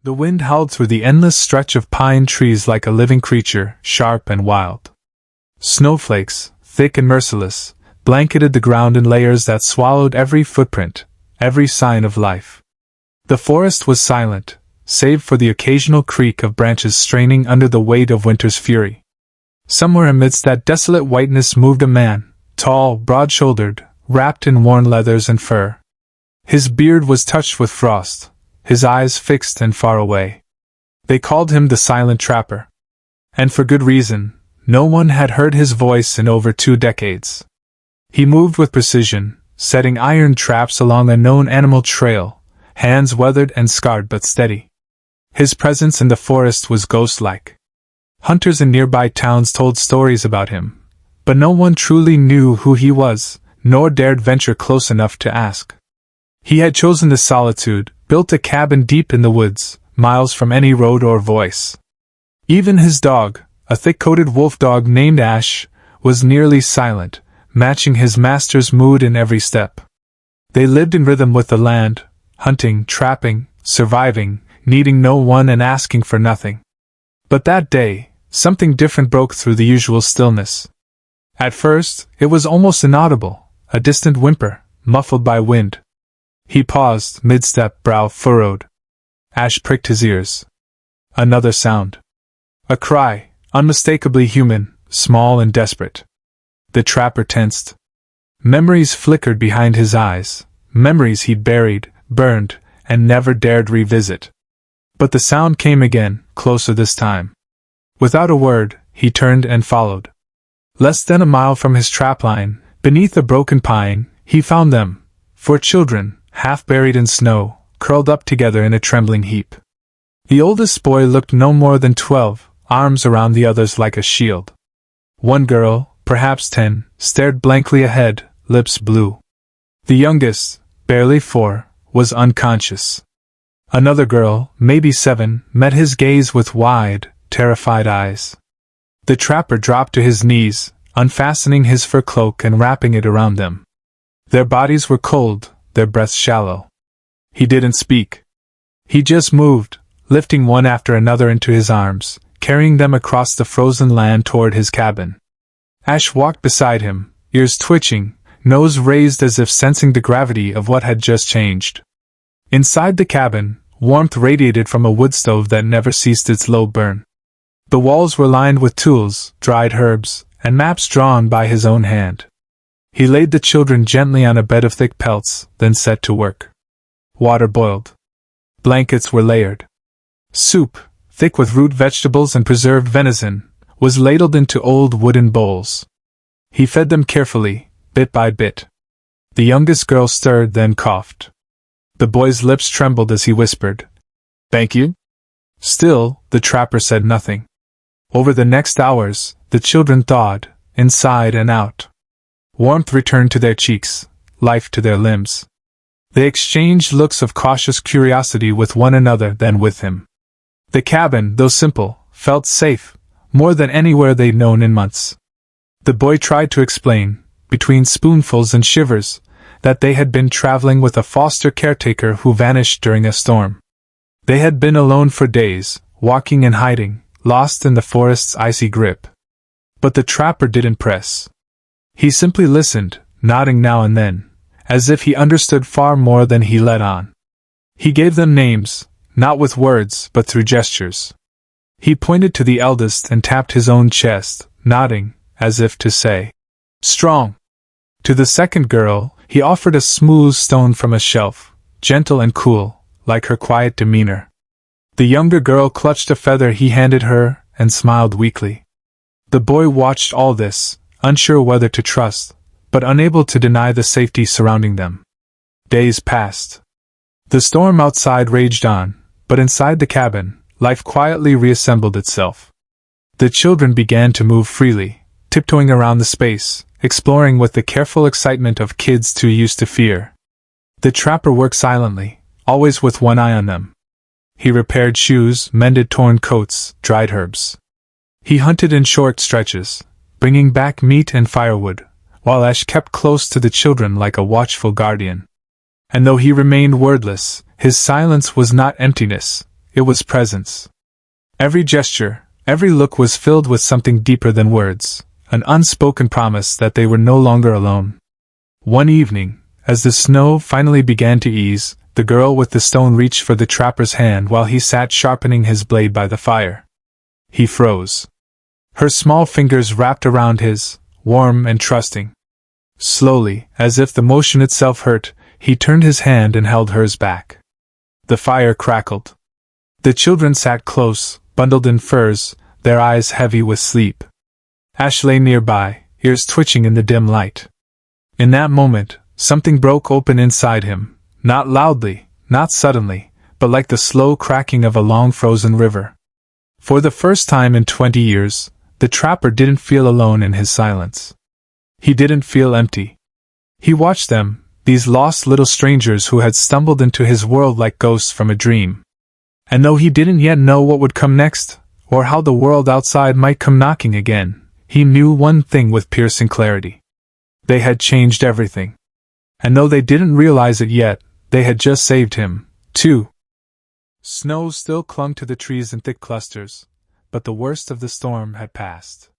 The wind howled through the endless stretch of pine trees like a living creature, sharp and wild. Snowflakes, thick and merciless, blanketed the ground in layers that swallowed every footprint, every sign of life. The forest was silent, save for the occasional creak of branches straining under the weight of winter's fury. Somewhere amidst that desolate whiteness moved a man, tall, broad-shouldered, wrapped in worn leathers and fur. His beard was touched with frost, his eyes fixed and far away. They called him the Silent Trapper. And for good reason. No one had heard his voice in over 2 decades. He moved with precision, setting iron traps along a known animal trail, hands weathered and scarred but steady. His presence in the forest was ghost-like. Hunters in nearby towns told stories about him, but no one truly knew who he was, nor dared venture close enough to ask. He had chosen the solitude, built a cabin deep in the woods, miles from any road or voice. Even his dog, a thick-coated wolf dog named Ash, was nearly silent, matching his master's mood in every step. They lived in rhythm with the land, hunting, trapping, surviving, needing no one and asking for nothing. But that day, something different broke through the usual stillness. At first, it was almost inaudible, a distant whimper, muffled by wind. He paused, mid-step, brow furrowed. Ash pricked his ears. Another sound. A cry, unmistakably human, small and desperate. The trapper tensed. Memories flickered behind his eyes, memories he'd buried, burned, and never dared revisit. But the sound came again, closer this time. Without a word, he turned and followed. Less than a mile from his trapline, beneath a broken pine, he found them, 4 children, half buried in snow, curled up together in a trembling heap. The oldest boy looked no more than 12, arms around the others like a shield. One girl, perhaps 10, stared blankly ahead, lips blue. The youngest, barely 4, was unconscious. Another girl, maybe 7, met his gaze with wide, terrified eyes. The trapper dropped to his knees, unfastening his fur cloak and wrapping it around them. Their bodies were cold, their breaths shallow. He didn't speak. He just moved, lifting one after another into his arms, carrying them across the frozen land toward his cabin. Ash walked beside him, ears twitching, nose raised as if sensing the gravity of what had just changed. Inside the cabin, warmth radiated from a wood stove that never ceased its low burn. The walls were lined with tools, dried herbs, and maps drawn by his own hand. He laid the children gently on a bed of thick pelts, then set to work. Water boiled. Blankets were layered. Soup, thick with root vegetables and preserved venison, was ladled into old wooden bowls. He fed them carefully, bit by bit. The youngest girl stirred, then coughed. The boy's lips trembled as he whispered, "Thank you?" Still, the trapper said nothing. Over the next hours, the children thawed, inside and out. Warmth returned to their cheeks, life to their limbs. They exchanged looks of cautious curiosity with one another, then with him. The cabin, though simple, felt safe, more than anywhere they'd known in months. The boy tried to explain, between spoonfuls and shivers, that they had been traveling with a foster caretaker who vanished during a storm. They had been alone for days, walking and hiding, lost in the forest's icy grip. But the trapper didn't press. He simply listened, nodding now and then, as if he understood far more than he let on. He gave them names, not with words but through gestures. He pointed to the eldest and tapped his own chest, nodding, as if to say, "Strong." To the second girl, he offered a smooth stone from a shelf, gentle and cool, like her quiet demeanor. The younger girl clutched a feather he handed her and smiled weakly. The boy watched all this, unsure whether to trust, but unable to deny the safety surrounding them. Days passed. The storm outside raged on, but inside the cabin, life quietly reassembled itself. The children began to move freely, tiptoeing around the space, exploring with the careful excitement of kids too used to fear. The trapper worked silently, always with one eye on them. He repaired shoes, mended torn coats, dried herbs. He hunted in short stretches, bringing back meat and firewood, while Ash kept close to the children like a watchful guardian. And though he remained wordless, his silence was not emptiness, it was presence. Every gesture, every look was filled with something deeper than words, an unspoken promise that they were no longer alone. One evening, as the snow finally began to ease, the girl with the stone reached for the trapper's hand while he sat sharpening his blade by the fire. He froze. Her small fingers wrapped around his, warm and trusting. Slowly, as if the motion itself hurt, he turned his hand and held hers back. The fire crackled. The children sat close, bundled in furs, their eyes heavy with sleep. Ash lay nearby, ears twitching in the dim light. In that moment, something broke open inside him, not loudly, not suddenly, but like the slow cracking of a long frozen river. For the first time in 20 years, the trapper didn't feel alone in his silence. He didn't feel empty. He watched them, these lost little strangers who had stumbled into his world like ghosts from a dream. And though he didn't yet know what would come next, or how the world outside might come knocking again, he knew one thing with piercing clarity. They had changed everything. And though they didn't realize it yet, they had just saved him, too. Snow still clung to the trees in thick clusters, but the worst of the storm had passed.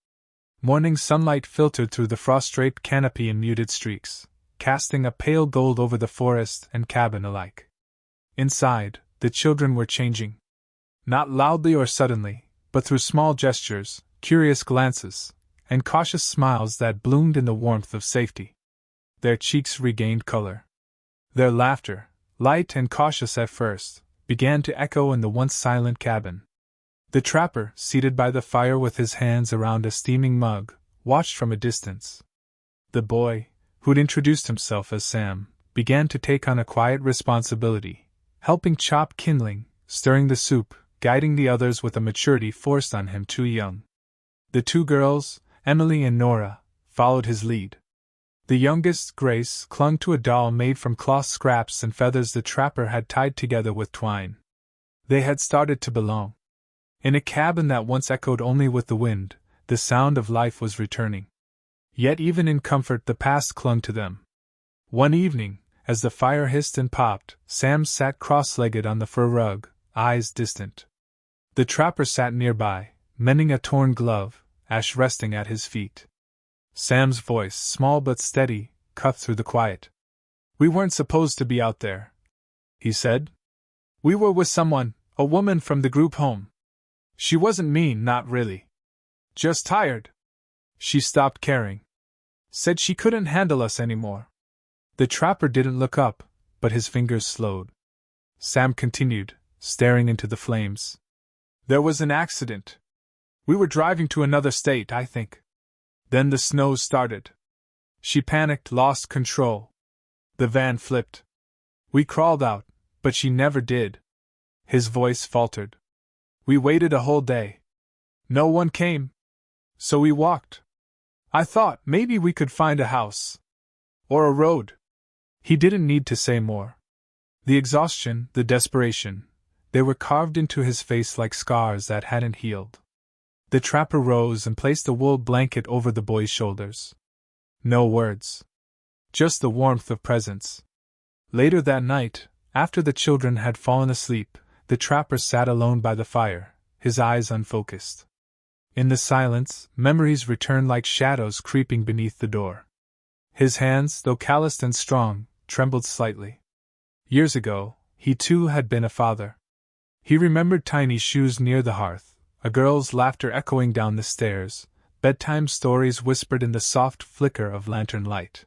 Morning sunlight filtered through the frost-draped canopy in muted streaks, casting a pale gold over the forest and cabin alike. Inside, the children were changing. Not loudly or suddenly, but through small gestures, curious glances, and cautious smiles that bloomed in the warmth of safety. Their cheeks regained color. Their laughter, light and cautious at first, began to echo in the once silent cabin. The trapper, seated by the fire with his hands around a steaming mug, watched from a distance. The boy, who'd introduced himself as Sam, began to take on a quiet responsibility, helping chop kindling, stirring the soup, guiding the others with a maturity forced on him too young. The two girls, Emily and Nora, followed his lead. The youngest, Grace, clung to a doll made from cloth scraps and feathers the trapper had tied together with twine. They had started to belong. In a cabin that once echoed only with the wind, the sound of life was returning. Yet even in comfort the past clung to them. One evening, as the fire hissed and popped, Sam sat cross-legged on the fur rug, eyes distant. The trapper sat nearby, mending a torn glove, Ash resting at his feet. Sam's voice, small but steady, cut through the quiet. "We weren't supposed to be out there," he said. "We were with someone, a woman from the group home. She wasn't mean, not really. Just tired. She stopped caring. Said she couldn't handle us anymore." The trapper didn't look up, but his fingers slowed. Sam continued, staring into the flames. "There was an accident. We were driving to another state, I think. Then the snow started. She panicked, lost control. The van flipped. We crawled out, but she never did." His voice faltered. "We waited a whole day. No one came. So we walked. I thought maybe we could find a house. Or a road." He didn't need to say more. The exhaustion, the desperation, they were carved into his face like scars that hadn't healed. The trapper rose and placed a wool blanket over the boy's shoulders. No words. Just the warmth of presence. Later that night, after the children had fallen asleep, the trapper sat alone by the fire, his eyes unfocused. In the silence, memories returned like shadows creeping beneath the door. His hands, though calloused and strong, trembled slightly. Years ago, he too had been a father. He remembered tiny shoes near the hearth, a girl's laughter echoing down the stairs, bedtime stories whispered in the soft flicker of lantern light.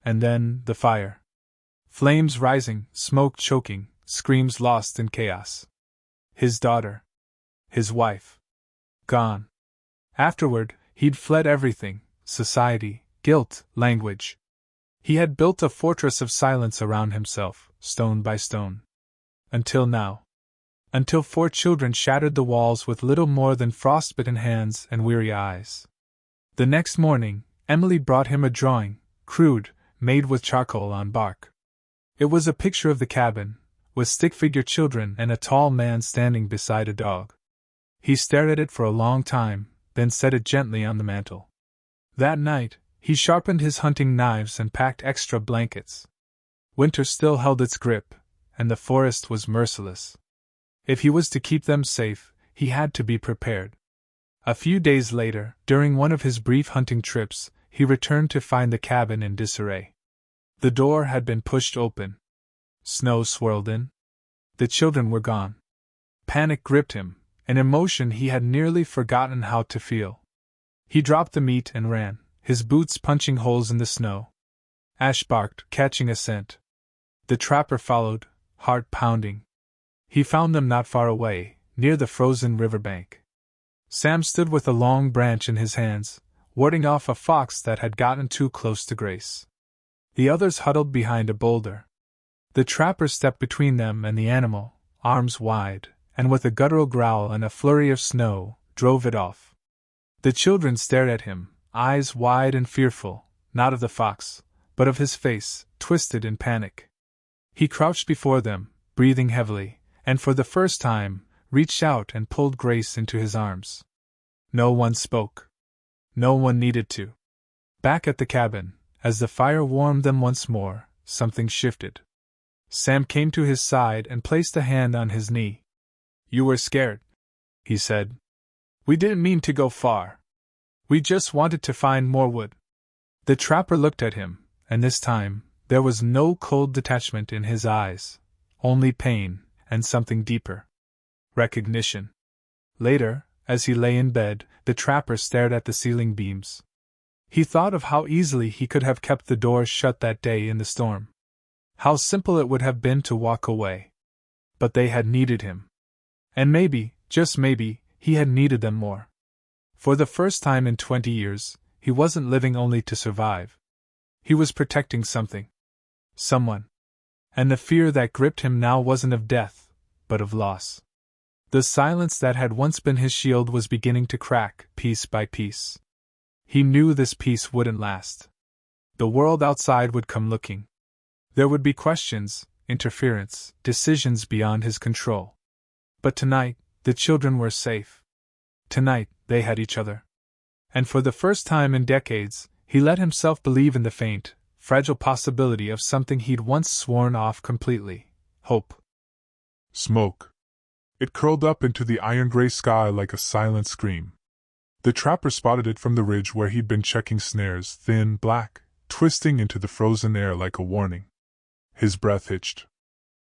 And then, the fire. Flames rising, smoke choking, screams lost in chaos. His daughter. His wife. Gone. Afterward, he'd fled everything: society, guilt, language. He had built a fortress of silence around himself, stone by stone. Until now. Until 4 children shattered the walls with little more than frostbitten hands and weary eyes. The next morning, Emily brought him a drawing, crude, made with charcoal on bark. It was a picture of the cabin, with stick-figure children and a tall man standing beside a dog. He stared at it for a long time, then set it gently on the mantel. That night, he sharpened his hunting knives and packed extra blankets. Winter still held its grip, and the forest was merciless. If he was to keep them safe, he had to be prepared. A few days later, during one of his brief hunting trips, he returned to find the cabin in disarray. The door had been pushed open. Snow swirled in. The children were gone. Panic gripped him, an emotion he had nearly forgotten how to feel. He dropped the meat and ran, his boots punching holes in the snow. Ash barked, catching a scent. The trapper followed, heart pounding. He found them not far away, near the frozen riverbank. Sam stood with a long branch in his hands, warding off a fox that had gotten too close to Grace. The others huddled behind a boulder. The trapper stepped between them and the animal, arms wide, and with a guttural growl and a flurry of snow, drove it off. The children stared at him, eyes wide and fearful, not of the fox, but of his face, twisted in panic. He crouched before them, breathing heavily, and for the first time, reached out and pulled Grace into his arms. No one spoke. No one needed to. Back at the cabin, as the fire warmed them once more, something shifted. Sam came to his side and placed a hand on his knee. "You were scared," he said. "We didn't mean to go far. We just wanted to find more wood." The trapper looked at him, and this time, there was no cold detachment in his eyes, only pain, and something deeper. Recognition. Later, as he lay in bed, the trapper stared at the ceiling beams. He thought of how easily he could have kept the door shut that day in the storm. How simple it would have been to walk away. But they had needed him. And maybe, just maybe, he had needed them more. For the first time in 20 years, he wasn't living only to survive. He was protecting something. Someone. And the fear that gripped him now wasn't of death, but of loss. The silence that had once been his shield was beginning to crack, piece by piece. He knew this peace wouldn't last. The world outside would come looking. There would be questions, interference, decisions beyond his control. But tonight, the children were safe. Tonight, they had each other. And for the first time in decades, he let himself believe in the faint, fragile possibility of something he'd once sworn off completely: hope. Smoke. It curled up into the iron-gray sky like a silent scream. The trapper spotted it from the ridge where he'd been checking snares, thin, black, twisting into the frozen air like a warning. His breath hitched.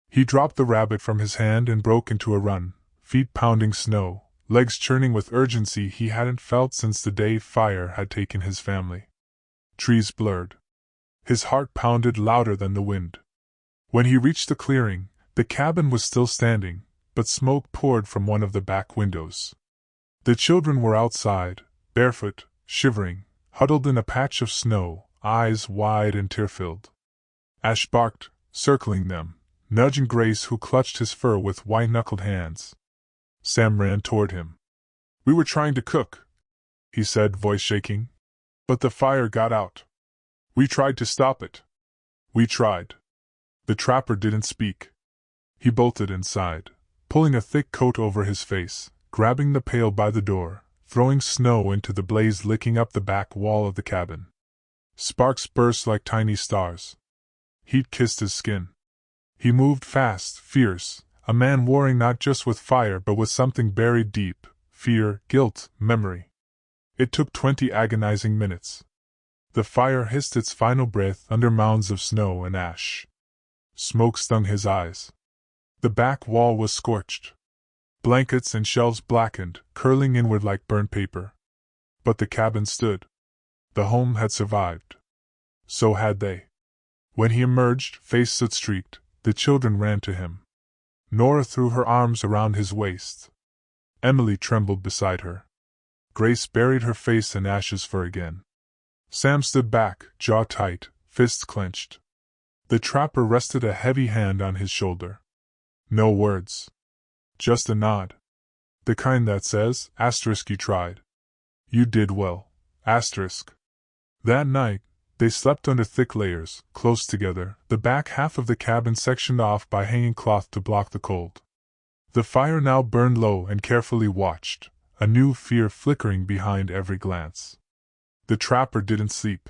He dropped the rabbit from his hand and broke into a run, feet pounding snow, legs churning with urgency he hadn't felt since the day fire had taken his family. Trees blurred. His heart pounded louder than the wind. When he reached the clearing, the cabin was still standing, but smoke poured from one of the back windows. The children were outside, barefoot, shivering, huddled in a patch of snow, eyes wide and tear-filled. Ash barked, circling them, nudging Grace, who clutched his fur with white-knuckled hands. Sam ran toward him. "We were trying to cook," he said, voice shaking. "But the fire got out. We tried to stop it. We tried." The trapper didn't speak. He bolted inside, pulling a thick coat over his face, grabbing the pail by the door, throwing snow into the blaze licking up the back wall of the cabin. Sparks burst like tiny stars. Heat kissed his skin. He moved fast, fierce, a man warring not just with fire but with something buried deep: fear, guilt, memory. It took 20 agonizing minutes. The fire hissed its final breath under mounds of snow and ash. Smoke stung his eyes. The back wall was scorched. Blankets and shelves blackened, curling inward like burnt paper. But the cabin stood. The home had survived. So had they. When he emerged, face soot-streaked, the children ran to him. Nora threw her arms around his waist. Emily trembled beside her. Grace buried her face in Ash's fur again. Sam stood back, jaw tight, fists clenched. The trapper rested a heavy hand on his shoulder. No words. Just a nod. The kind that says, *You tried. You did well, *. That night, they slept under thick layers, close together, the back half of the cabin sectioned off by hanging cloth to block the cold. The fire now burned low and carefully watched, a new fear flickering behind every glance. The trapper didn't sleep.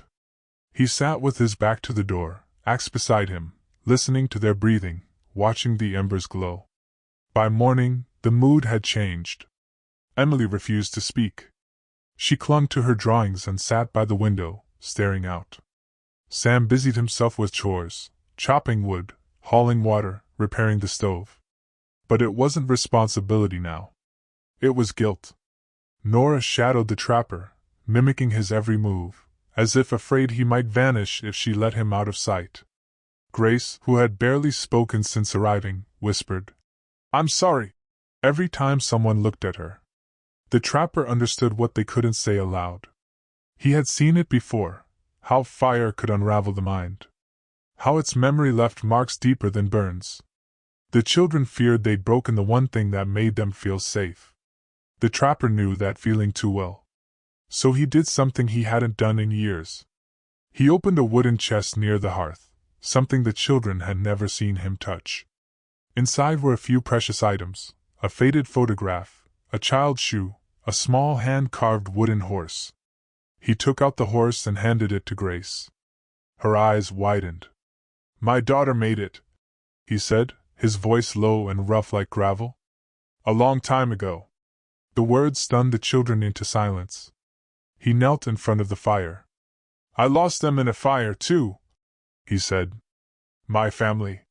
He sat with his back to the door, axe beside him, listening to their breathing, watching the embers glow. By morning, the mood had changed. Emily refused to speak. She clung to her drawings and sat by the window, staring out. Sam busied himself with chores, chopping wood, hauling water, repairing the stove. But it wasn't responsibility now. It was guilt. Nora shadowed the trapper, mimicking his every move, as if afraid he might vanish if she let him out of sight. Grace, who had barely spoken since arriving, whispered, "I'm sorry," every time someone looked at her. The trapper understood what they couldn't say aloud. He had seen it before, how fire could unravel the mind. How its memory left marks deeper than burns. The children feared they'd broken the one thing that made them feel safe. The trapper knew that feeling too well. So he did something he hadn't done in years. He opened a wooden chest near the hearth, something the children had never seen him touch. Inside were a few precious items, a faded photograph, a child's shoe, a small hand-carved wooden horse. He took out the horse and handed it to Grace. Her eyes widened. "My daughter made it," he said, his voice low and rough like gravel. "A long time ago." The words stunned the children into silence. He knelt in front of the fire. "I lost them in a fire, too," he said. "My family.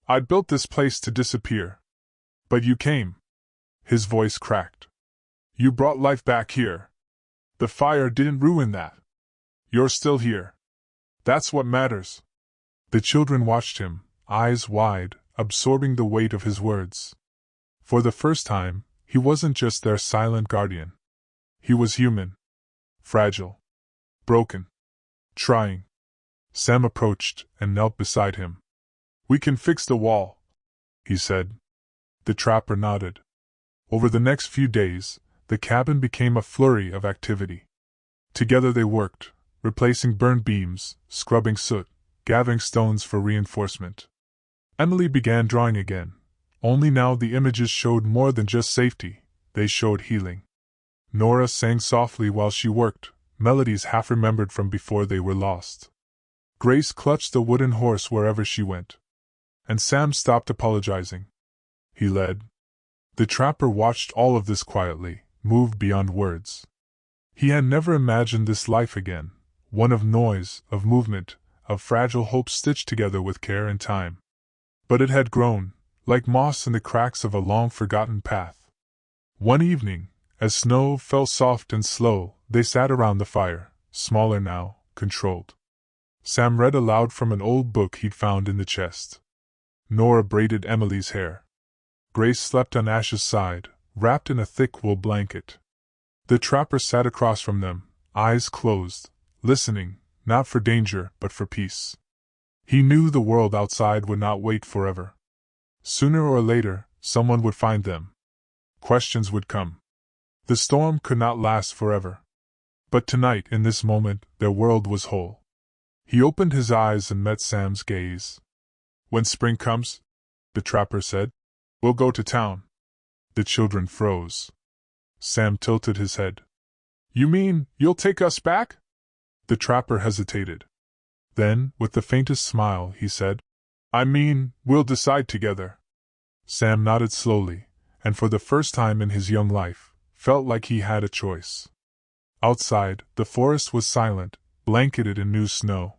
I'd built this place to disappear. But you came." His voice cracked. "You brought life back here. The fire didn't ruin that. You're still here. That's what matters." The children watched him, eyes wide, absorbing the weight of his words. For the first time, he wasn't just their silent guardian. He was human. Fragile. Broken. Trying. Sam approached and knelt beside him. "We can fix the wall," he said. The trapper nodded. Over the next few days, the cabin became a flurry of activity. Together they worked, replacing burned beams, scrubbing soot, gathering stones for reinforcement. Emily began drawing again, only now the images showed more than just safety, they showed healing. Nora sang softly while she worked, melodies half remembered from before they were lost. Grace clutched the wooden horse wherever she went. And Sam stopped apologizing. He led. The trapper watched all of this quietly, moved beyond words. He had never imagined this life again, one of noise, of movement, of fragile hopes stitched together with care and time. But it had grown, like moss in the cracks of a long-forgotten path. One evening, as snow fell soft and slow, they sat around the fire, smaller now, controlled. Sam read aloud from an old book he'd found in the chest. Nora braided Emily's hair. Grace slept on Ash's side, wrapped in a thick wool blanket. The trapper sat across from them, eyes closed, listening, not for danger but for peace. He knew the world outside would not wait forever. Sooner or later, someone would find them. Questions would come. The storm could not last forever. But tonight, in this moment, their world was whole. He opened his eyes and met Sam's gaze. "When spring comes," the trapper said, "we'll go to town." The children froze. Sam tilted his head. "You mean, you'll take us back?" The trapper hesitated. Then, with the faintest smile, he said, "I mean, we'll decide together." Sam nodded slowly, and for the first time in his young life, felt like he had a choice. Outside, the forest was silent, blanketed in new snow.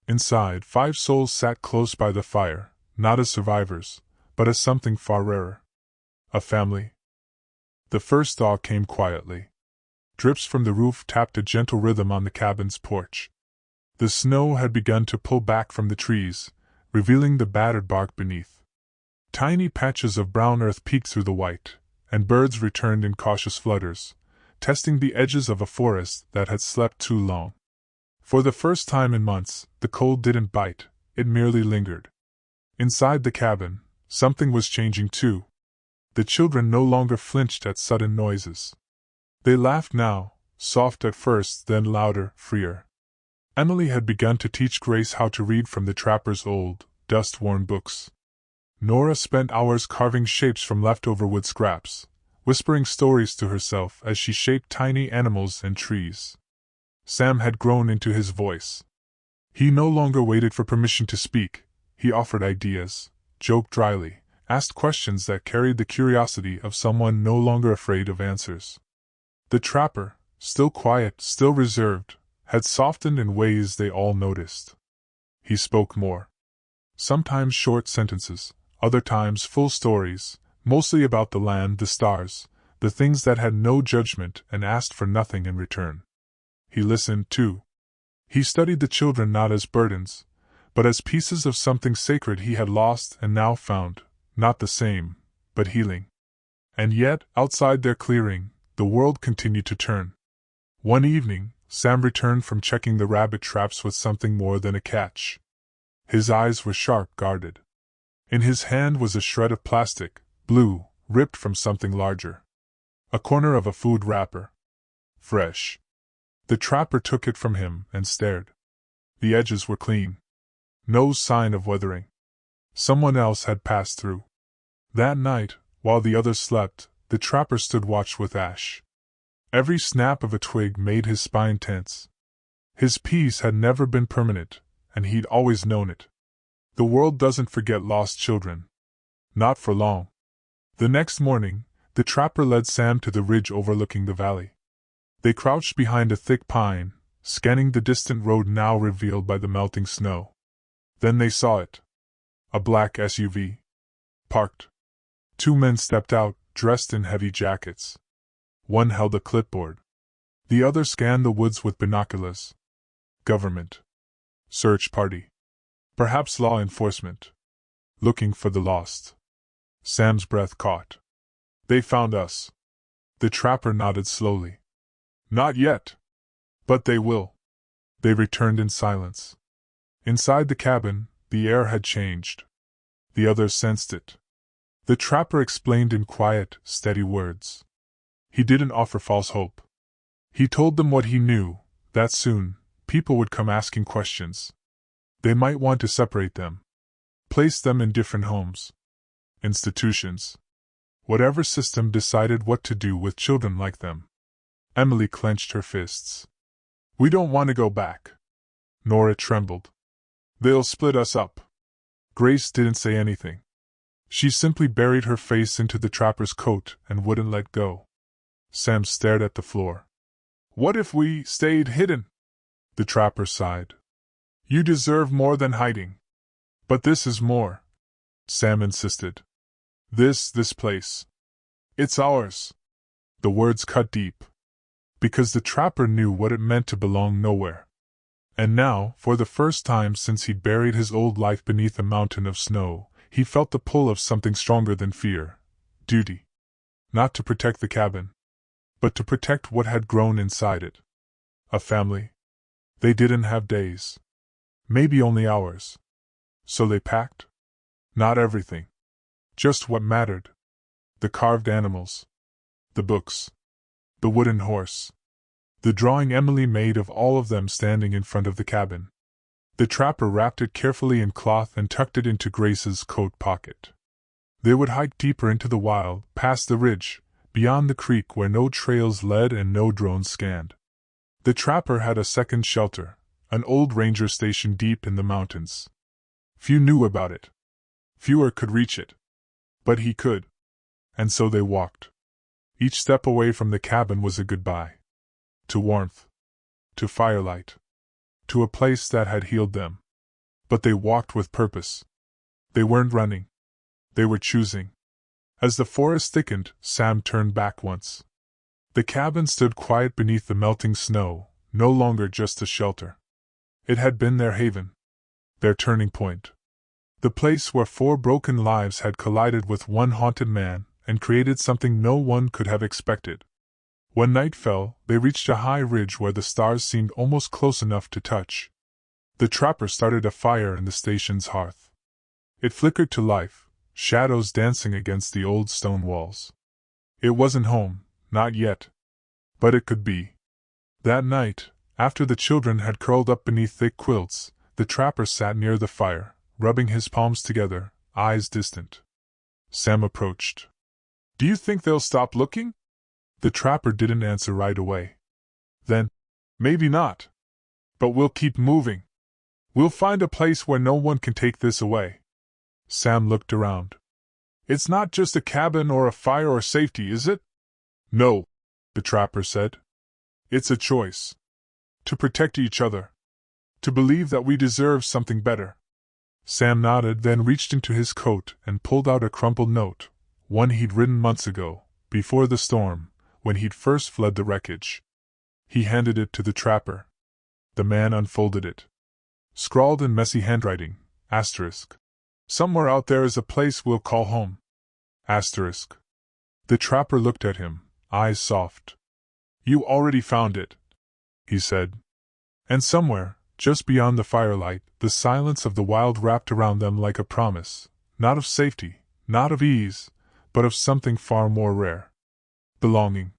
Inside, 5 souls sat close by the fire, not as survivors, but as something far rarer. A family. The first thaw came quietly. Drips from the roof tapped a gentle rhythm on the cabin's porch. The snow had begun to pull back from the trees, revealing the battered bark beneath. Tiny patches of brown earth peeked through the white, and birds returned in cautious flutters, testing the edges of a forest that had slept too long. For the first time in months, the cold didn't bite, it merely lingered. Inside the cabin, something was changing too. The children no longer flinched at sudden noises. They laughed now, soft at first, then louder, freer. Emily had begun to teach Grace how to read from the trapper's old, dust-worn books. Nora spent hours carving shapes from leftover wood scraps, whispering stories to herself as she shaped tiny animals and trees. Sam had grown into his voice. He no longer waited for permission to speak, he offered ideas, joked dryly, asked questions that carried the curiosity of someone no longer afraid of answers. The trapper, still quiet, still reserved, had softened in ways they all noticed. He spoke more. Sometimes short sentences, other times full stories, mostly about the land, the stars, the things that had no judgment and asked for nothing in return. He listened, too. He studied the children not as burdens, but as pieces of something sacred he had lost and now found, not the same, but healing. And yet, outside their clearing, the world continued to turn. One evening, Sam returned from checking the rabbit traps with something more than a catch. His eyes were sharp, guarded. In his hand was a shred of plastic, blue, ripped from something larger. A corner of a food wrapper. Fresh. The trapper took it from him and stared. The edges were clean. No sign of weathering. Someone else had passed through. That night, while the others slept, the trapper stood watch with Ash. Every snap of a twig made his spine tense. His peace had never been permanent, and he'd always known it. The world doesn't forget lost children. Not for long. The next morning, the trapper led Sam to the ridge overlooking the valley. They crouched behind a thick pine, scanning the distant road now revealed by the melting snow. Then they saw it. A black SUV. Parked. 2 men stepped out, dressed in heavy jackets. One held a clipboard. The other scanned the woods with binoculars. Government. Search party. Perhaps law enforcement. Looking for the lost. Sam's breath caught. They found us. The trapper nodded slowly. Not yet. But they will. They returned in silence. Inside the cabin, the air had changed. The others sensed it. The trapper explained in quiet, steady words. He didn't offer false hope. He told them what he knew, that soon, people would come asking questions. They might want to separate them. Place them in different homes. Institutions. Whatever system decided what to do with children like them. Emily clenched her fists. We don't want to go back. Nora trembled. They'll split us up. Grace didn't say anything. She simply buried her face into the trapper's coat and wouldn't let go. Sam stared at the floor. What if we stayed hidden? The trapper sighed. You deserve more than hiding. But this is more, Sam insisted. This place. It's ours. The words cut deep. Because the trapper knew what it meant to belong nowhere. And now, for the first time since he'd buried his old life beneath a mountain of snow, he felt the pull of something stronger than fear. Duty. Not to protect the cabin, but to protect what had grown inside it. A family. They didn't have days. Maybe only hours. So they packed? Not everything. Just what mattered. The carved animals. The books. The wooden horse. The drawing Emily made of all of them standing in front of the cabin. The trapper wrapped it carefully in cloth and tucked it into Grace's coat pocket. They would hike deeper into the wild, past the ridge, beyond the creek where no trails led and no drones scanned. The trapper had a second shelter, an old ranger station deep in the mountains. Few knew about it. Fewer could reach it. But he could. And so they walked. Each step away from the cabin was a goodbye. To warmth. To firelight. To a place that had healed them. But they walked with purpose. They weren't running. They were choosing. As the forest thickened, Sam turned back once. The cabin stood quiet beneath the melting snow, no longer just a shelter. It had been their haven. Their turning point. The place where 4 broken lives had collided with one haunted man and created something no one could have expected. When night fell, they reached a high ridge where the stars seemed almost close enough to touch. The trapper started a fire in the station's hearth. It flickered to life, shadows dancing against the old stone walls. It wasn't home, not yet. But it could be. That night, after the children had curled up beneath thick quilts, the trapper sat near the fire, rubbing his palms together, eyes distant. Sam approached. Do you think they'll stop looking? The trapper didn't answer right away. Then, maybe not. But we'll keep moving. We'll find a place where no one can take this away. Sam looked around. It's not just a cabin or a fire or safety, is it? No, the trapper said. It's a choice. To protect each other. To believe that we deserve something better. Sam nodded, then reached into his coat and pulled out a crumpled note, one he'd written months ago, before the storm, when he'd first fled the wreckage. He handed it to the trapper. The man unfolded it. Scrawled in messy handwriting, asterisk. Somewhere out there is a place we'll call home. Asterisk. The trapper looked at him, eyes soft. You already found it, he said. And somewhere, just beyond the firelight, the silence of the wild wrapped around them like a promise, not of safety, not of ease, but of something far more rare. Belonging.